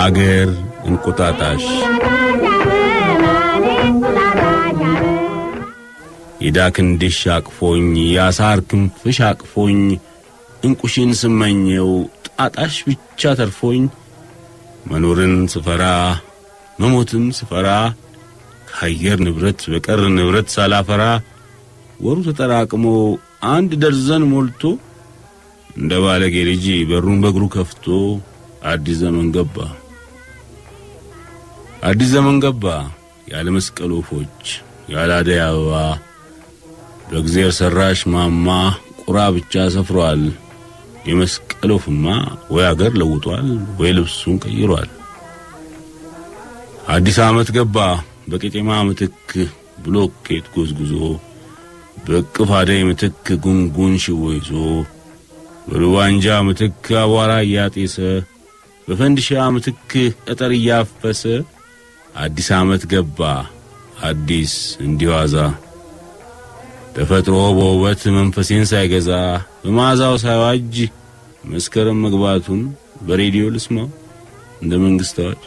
አገር እንቁጣጣሽ ይዳክንድሽ አቅፎኝ ያሳር ክንፍሽ አቅፎኝ እንቁሽን ስመኘው ጣጣሽ ብቻ ተርፎኝ መኖርን ስፈራ መሞትን ስፈራ ከአየር ንብረት በቀር ንብረት ሳላፈራ ወሩ ተጠራቅሞ አንድ ደርዘን ሞልቶ እንደ ባለጌ ልጅ በሩን በእግሩ ከፍቶ አዲስ ዘመን ገባ ያለ መስቀል ወፎች ያለ አደይ አበባ በእግዚአብሔር ሰራሽ ማማ ቁራ ብቻ ሰፍሯል። የመስቀል ወፍማ ወይ አገር ለውጧል ወይ ልብሱን ቀይሯል። አዲስ ዓመት ገባ በቄጤማ ምትክ ብሎኬት ጎዝጉዞ በቅፍ አደይ ምትክ ጉንጉን ሽቦ ይዞ በሩዋንጃ ምትክ አቧራ ያጤሰ በፈንድሻ ምትክ እጠር ያፈሰ አዲስ ዓመት ገባ አዲስ እንዲዋዛ ተፈጥሮ በውበት መንፈሴን ሳይገዛ በማዛው ሳይዋጅ መስከረም መግባቱን በሬዲዮ ልስማው እንደ መንግስታዎች